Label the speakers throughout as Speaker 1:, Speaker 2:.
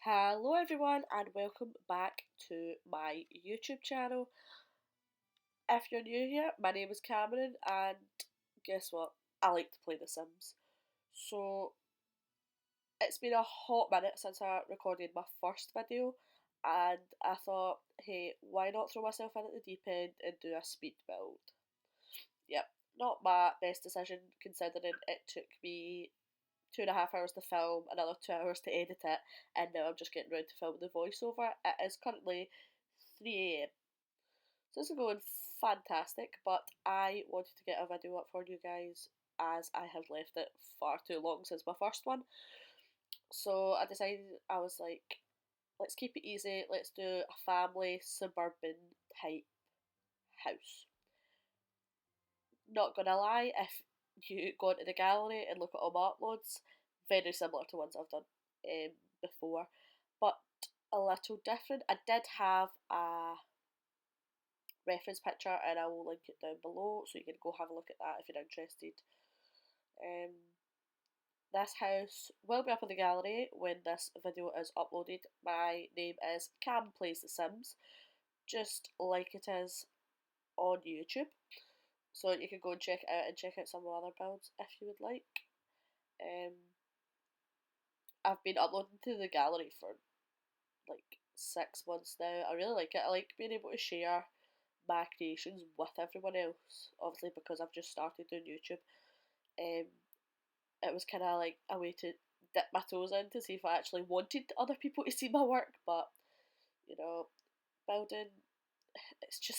Speaker 1: Hello everyone and welcome back to my YouTube channel. If you're new here, my name is Cameron and guess what? I like to play The Sims. So it's been a hot minute since I recorded my first video and I thought, hey, why not throw myself in at the deep end and do a speed build? Yep, not my best decision considering it took me 2.5 hours to film, another 2 hours to edit it, and now I'm just getting round to filming the voiceover. It is currently 3 am. So this is going fantastic, but I wanted to get a video up for you guys as I have left it far too long since my first one. So I decided, I was like, let's keep it easy, let's do a family suburban type house. Not gonna lie, if you go into the gallery and look at all my uploads, very similar to ones I've done before, but a little different. I did have a reference picture and I will link it down below so you can go have a look at that if you're interested. Um, this house will be up in the gallery when this video is uploaded. My name is camplaysthesims, just like it is on YouTube. So you can go and check it out and check out some of the other builds if you would like. Um, I've been uploading to the gallery for like 6 months now. I really like it. I like being able to share my creations with everyone else. Obviously, because I've just started doing YouTube. Um, it was kind of like a way to dip my toes in to see if I actually wanted other people to see my work. But you know, building,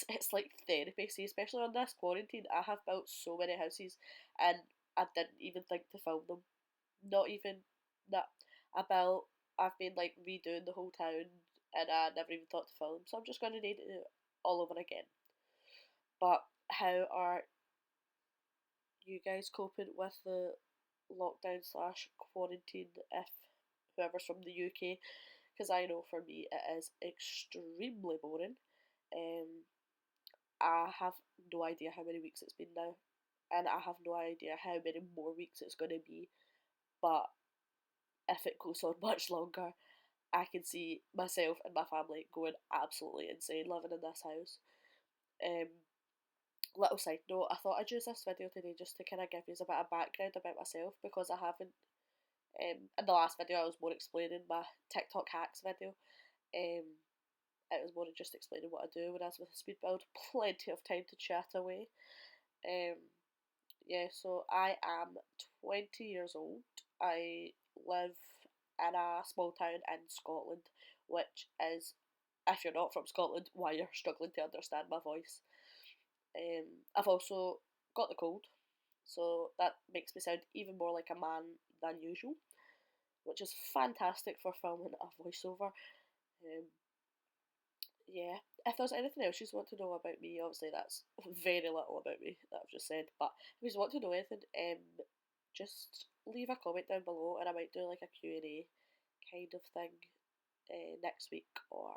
Speaker 1: it's like therapy. See, especially on this quarantine, I have built so many houses, and I didn't even think to film them. Not even that. I've been like redoing the whole town, and I never even thought to film. So I'm just gonna need it all over again. But how are you guys coping with the lockdown slash quarantine? If whoever's from the UK, because I know for me it is extremely boring. Um, I have no idea how many weeks it's been now, and I have no idea how many more weeks it's going to be. But if it goes on much longer, I can see myself and my family going absolutely insane living in this house. Um, Little side note, I thought I'd use this video today just to kind of give you a bit of background about myself because I haven't. In the last video, I was more explaining my TikTok hacks video. It was more just explaining what I do when I was with a speed build. Plenty of time to chat away. Um, yeah, so I am 20 years old. I live in a small town in Scotland, which is, if you're not from Scotland, why you're struggling to understand my voice. I've also got the cold, so that makes me sound even more like a man than usual, which is fantastic for filming a voiceover. Yeah, if there's anything else you want to know about me, obviously that's very little about me that I've just said, but if you want to know anything, just leave a comment down below and I might do like a Q&A kind of thing next week or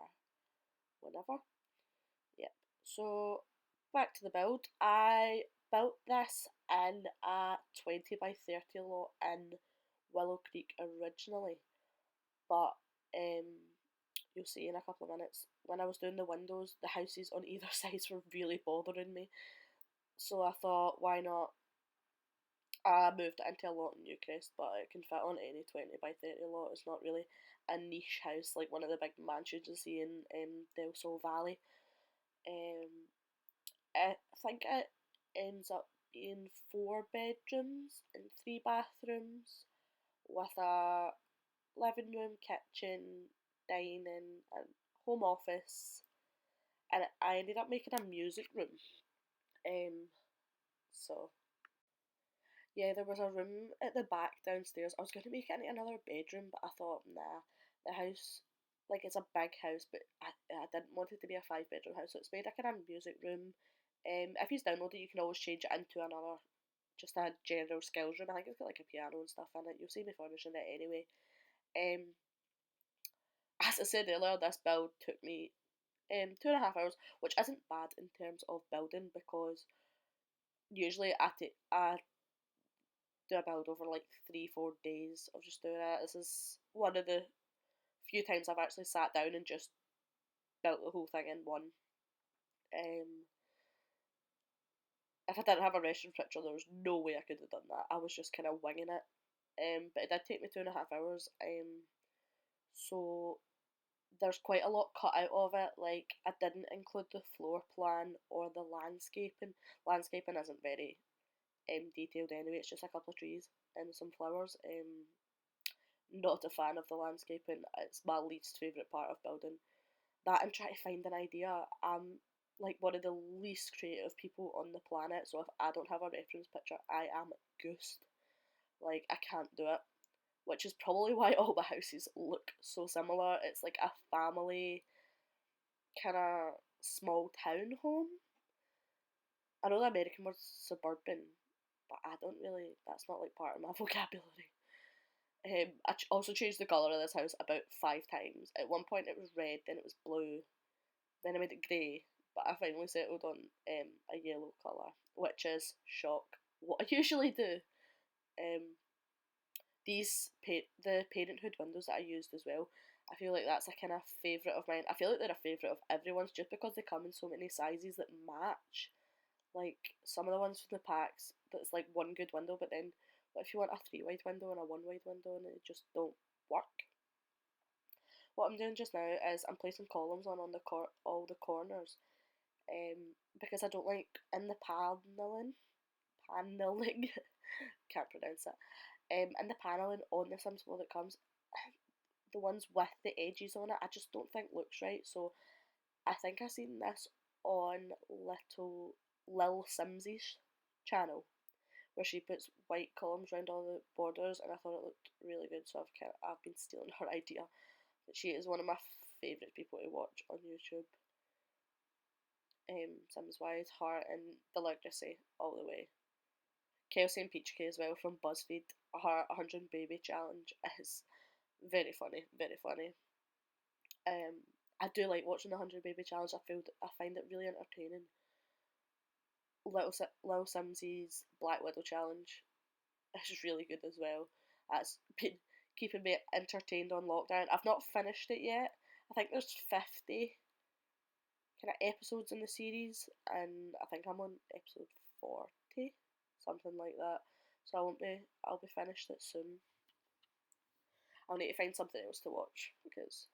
Speaker 1: whenever. Yep. So back to the build. I built this in a 20 by 30 lot in Willow Creek originally, but you'll see in a couple of minutes, when I was doing the windows, the houses on either side were really bothering me. So I thought, why not? I moved it into a lot in Newcrest, but it can fit on any 20 by 30 lot. It's not really a niche house like one of the big mansions you see in Del Sol Valley. I think it ends up being 4 bedrooms and 3 bathrooms with a living room, kitchen, dining, and home office. And I ended up making a music room. Um, so yeah, there was a room at the back downstairs. I was going to make it into another bedroom, but I thought, nah, the house, like it's a big house, but I didn't want it to be a 5 bedroom house, so it's made a kind of music room. If you download it, you can always change it into another, just a general skills room. I think it's got like a piano and stuff in it. You'll see me furnishing it anyway. Um, as I said earlier, this build took me 2.5 hours, which isn't bad in terms of building because usually I do a build over like 3-4 days of just doing it. This is one of the few times I've actually sat down and just built the whole thing in one. If I didn't have a reference picture, there was no way I could have done that. I was just kind of winging it. But it did take me 2.5 hours. So there's quite a lot cut out of it. Like, I didn't include the floor plan or the landscaping. Landscaping isn't very detailed anyway. It's just a couple of trees and some flowers. Not a fan of the landscaping. It's my least favourite part of building. That and trying to find an idea. I'm like one of the least creative people on the planet, so if I don't have a reference picture, I am goosed. Like, I can't do it. Which is probably why all the houses look so similar. It's like a family kind of small town home. I know the American word's suburban, but I don't really, that's not like part of my vocabulary. I also changed the colour of this house about 5 times. At one point it was red, then it was blue, then I made it grey, but I finally settled on a yellow colour, which is shock. What I usually do. The Parenthood windows that I used as well, I feel like that's a kind of favourite of mine. I feel like they're a favourite of everyone's just because they come in so many sizes that match. Like, some of the ones from the packs, that's like one good window, but then what if you want a 3 wide window and a 1 wide window and it just don't work? What I'm doing just now is I'm placing columns on all the corners, because I don't like in the paneling, can't pronounce it. And the paneling on the Sims Floor that comes, the ones with the edges on it, I just don't think looks right. So I think I seen this on Lil Sims's channel, where she puts white columns around all the borders, and I thought it looked really good. So I've been stealing her idea. But she is one of my favourite people to watch on YouTube. Sims wise, her and the Legacy all the way. Kelsey and Peach K as well from BuzzFeed. Her 100 Baby Challenge is very funny, very funny. I do like watching the 100 Baby Challenge. I find it really entertaining. Lil Sims's Black Widow Challenge is really good as well. That's been keeping me entertained on lockdown. I've not finished it yet. I think there's 50 kind of episodes in the series, and I think I'm on episode 40, something like that. So I'll be finished it soon. I'll need to find something else to watch because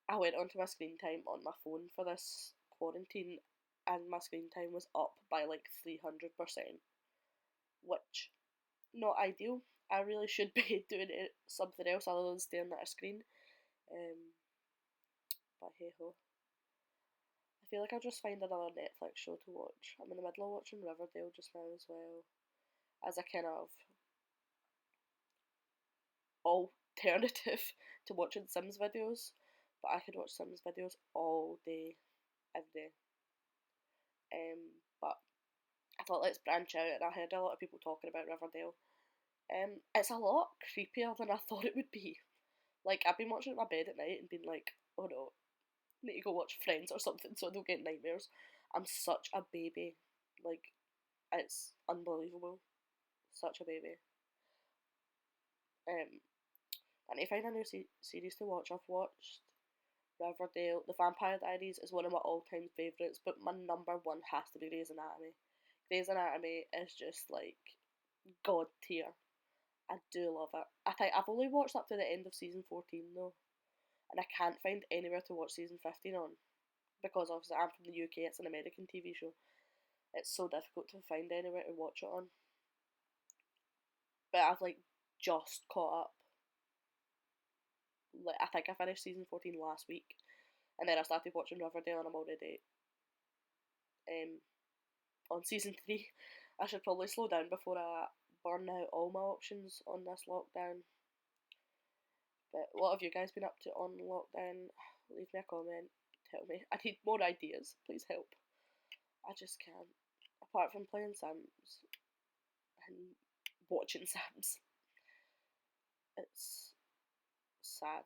Speaker 1: I went onto my screen time on my phone for this quarantine, and my screen time was up by like 300%, which not ideal. I really should be doing something else other than staring at a screen. But hey ho. I feel like I'll just find another Netflix show to watch. I'm in the middle of watching Riverdale just now as well, as a kind of alternative to watching Sims videos. But I could watch Sims videos all day, every day. But I thought let's branch out, and I heard a lot of people talking about Riverdale. It's a lot creepier than I thought it would be. Like, I've been watching it in my bed at night and been like, oh no, I need to go watch Friends or something so I don't get nightmares. I'm such a baby. Like, it's unbelievable. Such a baby. I need to find a new series to watch. I've watched Riverdale. The Vampire Diaries is one of my all-time favourites, but my number one has to be Grey's Anatomy. Grey's Anatomy is just like god tier. I do love it. I think I've only watched up to the end of season 14 though, and I can't find anywhere to watch season 15 on, because obviously I'm from the UK, it's an American TV show. It's so difficult to find anywhere to watch it on. But I've like just caught up. Like, I think I finished season 14 last week, and then I started watching Riverdale, and I'm already on season 3. I should probably slow down before I burn out all my options on this lockdown. But what have you guys been up to on lockdown? Leave me a comment, tell me. I need more ideas, please help. I just can't. Apart from playing Sims and watching Sims. It's sad.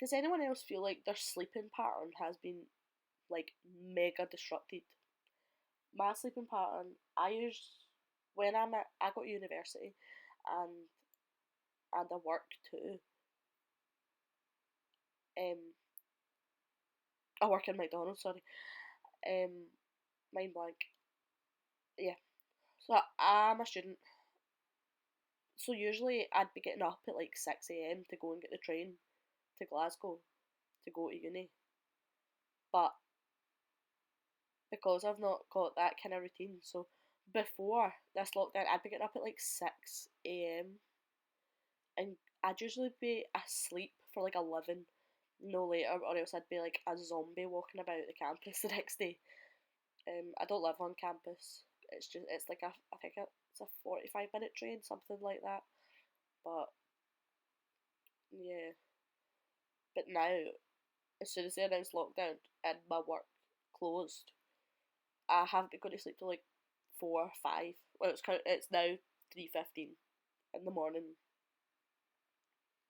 Speaker 1: Does anyone else feel like their sleeping pattern has been like mega disrupted? My sleeping pattern, when I go to university and I work too. I work in McDonald's, sorry. Mind blank. Yeah. So I'm a student. So usually I'd be getting up at like 6 a.m. to go and get the train to Glasgow to go to uni. But because I've not got that kind of routine, so before this lockdown, I'd be getting up at like 6 a.m. and I'd usually be asleep for like 11, no later, or else I'd be like a zombie walking about the campus the next day. I don't live on campus. It's like I think it's a 45-minute train, something like that. But yeah, but now as soon as they announced lockdown and my work closed, I haven't been going to sleep till like 4 or 5. Well, it's now 3:15 in the morning,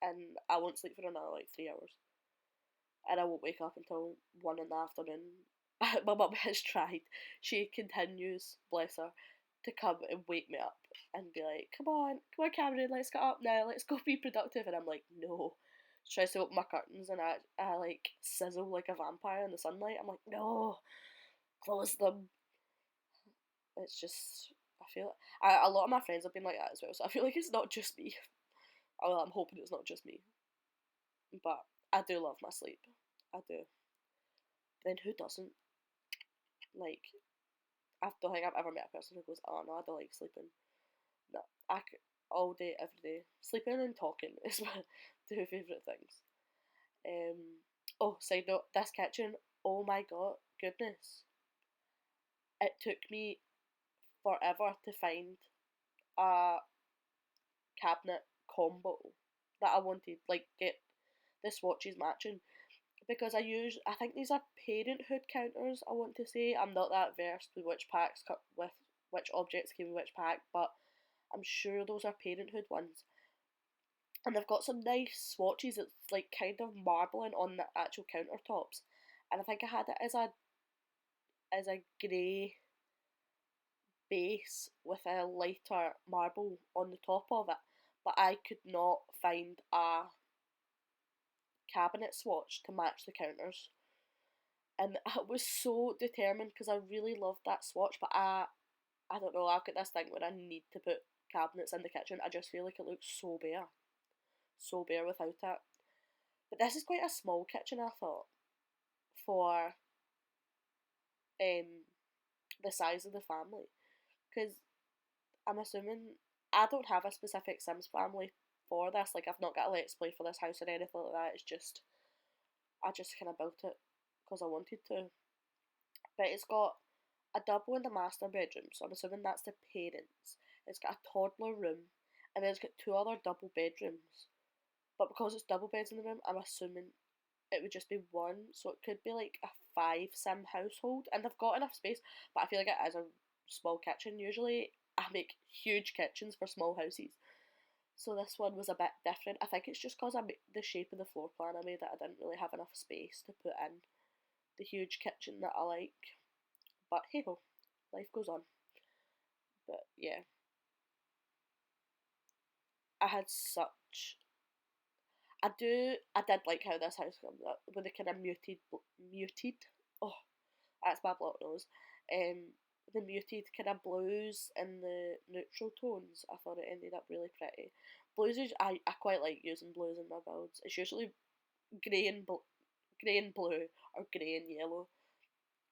Speaker 1: and I won't sleep for another like 3 hours, and I won't wake up until 1 in the afternoon. My mum has tried. She continues, bless her, to come and wake me up and be like, come on, Cameron, let's get up now, let's go be productive. And I'm like, no. She tries to open my curtains and I like sizzle like a vampire in the sunlight. I'm like, no, close them. It's just, I feel, a lot of my friends have been like that as well, so I feel like it's not just me. Well, I'm hoping it's not just me. But I do love my sleep. I do. Then who doesn't? Like, I don't think I've ever met a person who goes, oh no, I don't like sleeping. No, all day, every day. Sleeping and talking is my two favourite things. Oh, side note, this kitchen, oh my god, goodness. It took me forever to find a cabinet combo that I wanted, like get the swatches matching. Because I think these are parenthood counters, I want to say. I'm not that versed with which packs with which objects came with which pack, but I'm sure those are parenthood ones. And they've got some nice swatches. It's like kind of marbling on the actual countertops. And I think I had it as a grey base with a lighter marble on the top of it. But I could not find a cabinet swatch to match the counters. And I was so determined because I really loved that swatch, but I don't know, I've got this thing where I need to put cabinets in the kitchen. I just feel like it looks so bare without it. But this is quite a small kitchen, I thought, for the size of the family, because I'm assuming I don't have a specific Sims family for this. Like, I've not got a let's play for this house or anything like that. It's just I just kind of built it because I wanted to. But it's got a double in the master bedroom, so I'm assuming that's the parents. It's got a toddler room, and then it's got two other double bedrooms. But because it's double beds in the room, I'm assuming it would just be one, so it could be like a 5 sim household, and they've got enough space, but I feel like it is a small kitchen. Usually I make huge kitchens for small houses, so this one was a bit different. I think it's just because the shape of the floor plan I made that I didn't really have enough space to put in the huge kitchen that I like. But hey ho, life goes on. But yeah, I had such. I did like how this house comes up with the kind of muted. Oh, that's my block nose. The muted kind of blues and the neutral tones. I thought it ended up really pretty. Blues is I quite like using blues in my builds. It's usually grey and blue or grey and yellow,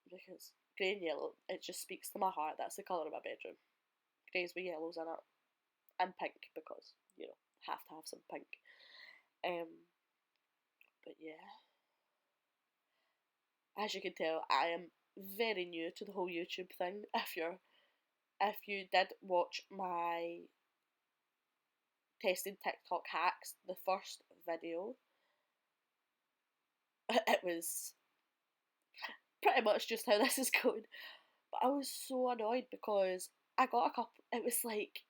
Speaker 1: because grey and yellow, it just speaks to my heart. That's the colour of my bedroom. Greys with yellows in it, and pink, because have to have some pink. Um, but yeah, as you can tell, I am very new to the whole YouTube thing. If you did watch my testing TikTok hacks, the first video, it was pretty much just how this is going. But I was so annoyed because I got a couple. It was like,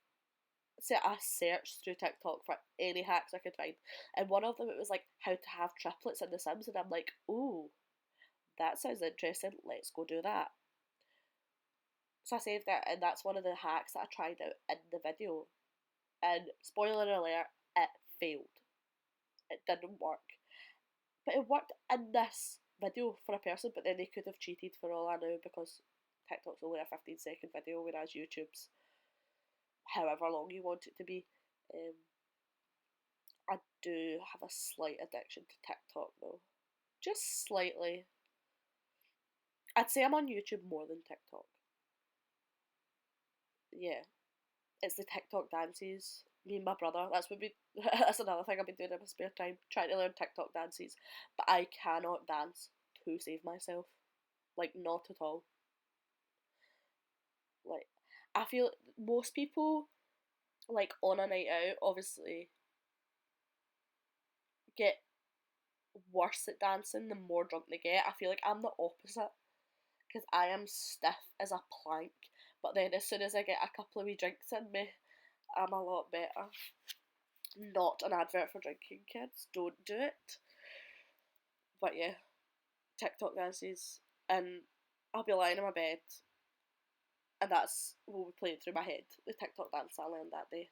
Speaker 1: so I searched through TikTok for any hacks I could find, and one of them, it was like how to have triplets in The Sims, and I'm like, oh, that sounds interesting. Let's go do that. So I saved it, and that's one of the hacks that I tried out in the video. And spoiler alert, it failed. It didn't work. But it worked in this video for a person, but then they could have cheated for all I know because TikTok's only a 15-second video, whereas YouTube's however long you want it to be. I do have a slight addiction to TikTok though. Just slightly. I'd say I'm on YouTube more than TikTok. Yeah. It's the TikTok dances. Me and my brother, that's another thing I've been doing in my spare time, trying to learn TikTok dances. But I cannot dance to save myself. Like, not at all. Like, I feel most people, like, on a night out, obviously, get worse at dancing the more drunk they get. I feel like I'm the opposite. Because I am stiff as a plank. But then as soon as I get a couple of wee drinks in me, I'm a lot better. Not an advert for drinking, kids. Don't do it. But yeah, TikTok dances, and I'll be lying in my bed, and that's what will be playing through my head. The TikTok dance I learned that day.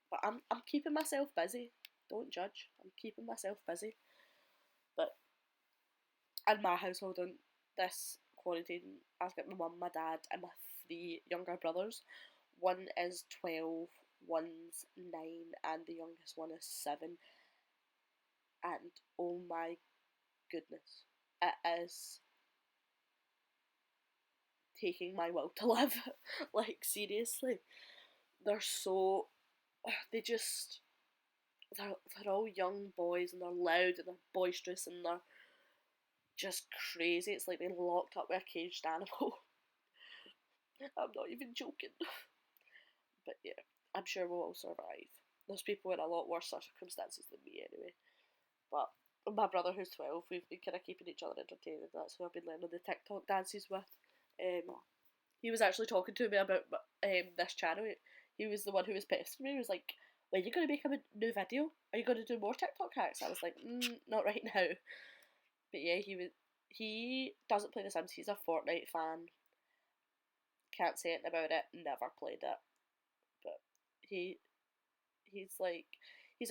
Speaker 1: But I'm keeping myself busy. Don't judge. I'm keeping myself busy. But in my household, in this quarantine, I've got my mum, my dad, and my 3 younger brothers. One is 12, one's 9, and the youngest one is 7. And oh my goodness, it is taking my will to live. Like, seriously. They're so. They just. They're all young boys and they're loud and they're boisterous and they're just crazy. It's like they're locked up with a caged animal. I'm not even joking. But yeah, I'm sure we'll all survive. There's people in a lot worse circumstances than me anyway. But my brother, who's 12, we've been kind of keeping each other entertained, and that's who I've been learning the TikTok dances with. He was actually talking to me about this channel. He was the one who was pestering me. He was like, when are you going to make a new video? Are you going to do more TikTok hacks? I was like, not right now. But yeah, he doesn't play The Sims. He's a Fortnite fan. Can't say anything about it. Never played it. But he's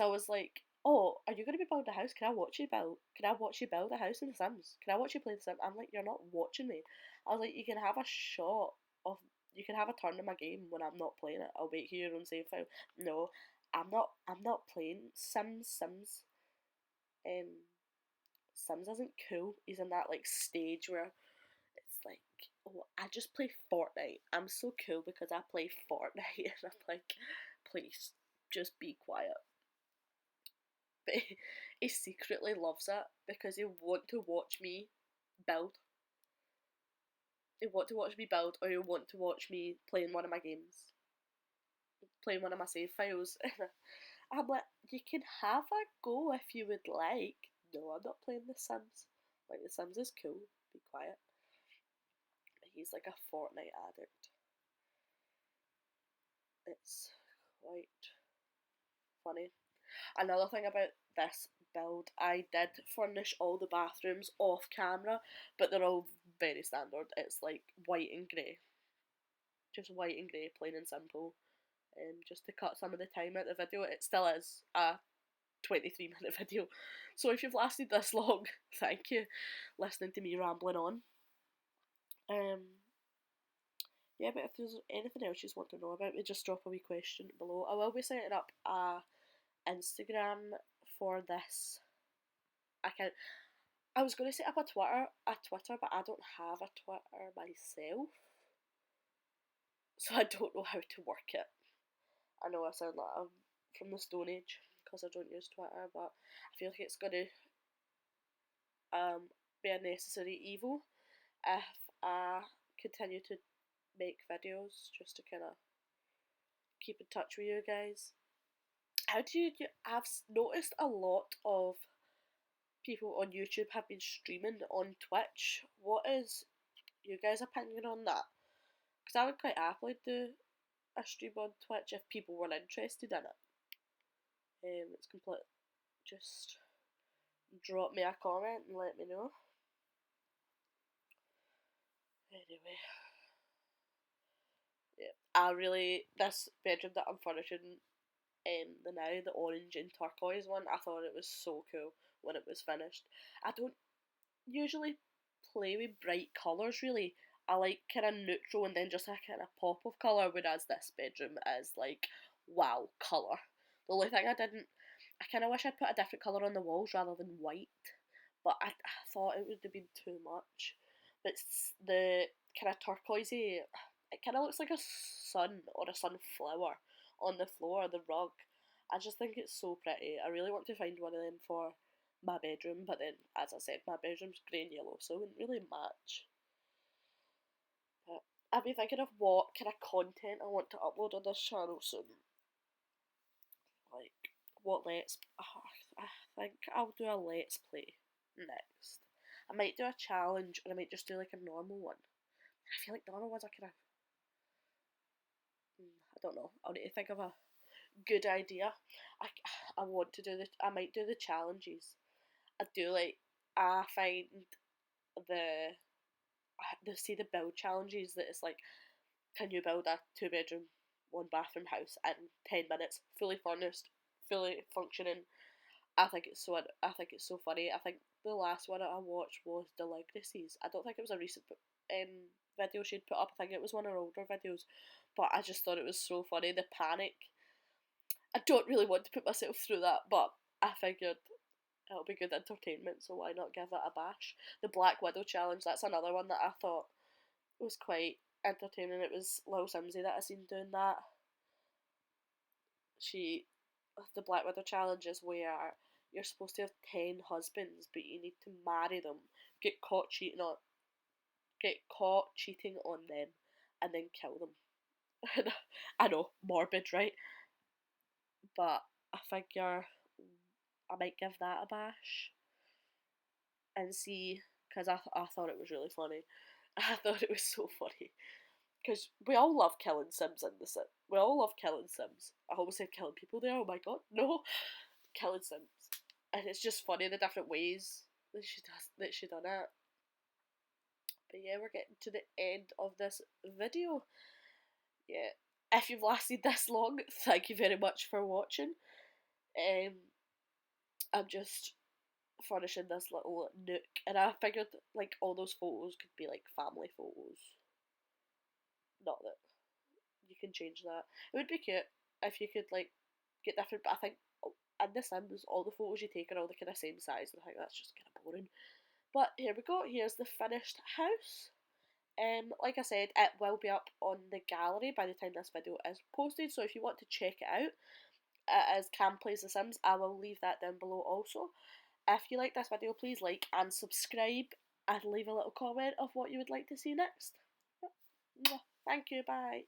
Speaker 1: always like, oh, are you going to be building a house? Can I watch you build? Can I watch you build a house in The Sims? Can I watch you play The Sims? I'm like, you're not watching me. I was like, you can have a shot of, you can have a turn in my game when I'm not playing it. I'll make you your own save file. No, I'm not playing Sims. Sims isn't cool. He's in that like stage where it's like, oh, I just play Fortnite. I'm so cool because I play Fortnite, and I'm like, please, just be quiet. But he secretly loves it because he want to watch me build. He want to watch me build, or he want to watch me playing one of my games, playing one of my save files. I'm like, you can have a go if you would like. No, I'm not playing The Sims. Like, The Sims is cool. Be quiet. He's like a Fortnite addict. It's quite funny. Another thing about this build, I did furnish all the bathrooms off camera, but they're all very standard. It's like white and grey. Just white and grey, plain and simple. Just to cut some of the time out of the video. It still is a 23-minute video. So if you've lasted this long, thank you, listening to me rambling on. Yeah, but if there's anything else you just want to know about me, just drop a wee question below. I will be setting up a Instagram for this account. I was going to set up a Twitter, but I don't have a Twitter myself, so I don't know how to work it. I know I sound like I'm from the Stone Age because I don't use Twitter, but I feel like it's going to be a necessary evil if I continue to make videos just to kind of keep in touch with you guys. I've noticed a lot of people on YouTube have been streaming on Twitch. What is your guys' opinion on that? Because I would quite happily do a stream on Twitch if people were interested in it. It's complete. Just drop me a comment and let me know. Anyway, yeah, this bedroom that I'm furnishing, the orange and turquoise one, I thought it was so cool. when it was finished. I don't usually play with bright colours really. I like kind of neutral and then just a kind of pop of colour, whereas this bedroom is like, wow, colour. The only thing I kind of wish I'd put a different colour on the walls rather than white, but I thought it would have been too much. But the kind of turquoisey, it kind of looks like a sun or a sunflower on the floor, the rug. I just think it's so pretty. I really want to find one of them for my bedroom, but then, as I said, my bedroom's grey and yellow, so it wouldn't really match. But I've been thinking of what kind of content I want to upload on this channel soon. Like, what let's... I think I'll do a let's play next. I might do a challenge, or I might just do like a normal one. I feel like the normal ones are kind of... I don't know. I'll need to think of a good idea. I want to do I might do the challenges. I do like, I find see the build challenges that it's like, can you build a 2 bedroom, 1 bathroom house in 10 minutes, fully furnished, fully functioning. I think it's so funny. I think the last one I watched was Deligracies. I don't think it was a recent video she'd put up. I think it was one of her older videos, but I just thought it was so funny. The panic. I don't really want to put myself through that, but I figured it'll be good entertainment, so why not give it a bash? The Black Widow challenge, that's another one that I thought was quite entertaining. It was Lil Simsy that I seen doing that. The Black Widow challenge is where you're supposed to have 10 husbands, but you need to marry them, get caught cheating on them, and then kill them. I know, morbid, right? But I figure I might give that a bash and see, because I thought it was really funny. I thought it was so funny. Because we all love killing Sims in the Sims. We all love killing Sims. I almost said killing people there, oh my god, no. Killing Sims. And it's just funny the different ways that she done it. But yeah, we're getting to the end of this video. Yeah. If you've lasted this long, thank you very much for watching. I'm just furnishing this little nook, and I figured like all those photos could be like family photos. Not that you can change that. It would be cute if you could like get different, but I think in The Sims all the photos you take are all the kind of same size, and I think that's just kind of boring. But here we go. Here's the finished house. Like I said, it will be up on the gallery by the time this video is posted. So if you want to check it out, it is Cam Plays The Sims. I will leave that down below also. If you like this video, please like and subscribe and leave a little comment of what you would like to see next. Thank you, bye.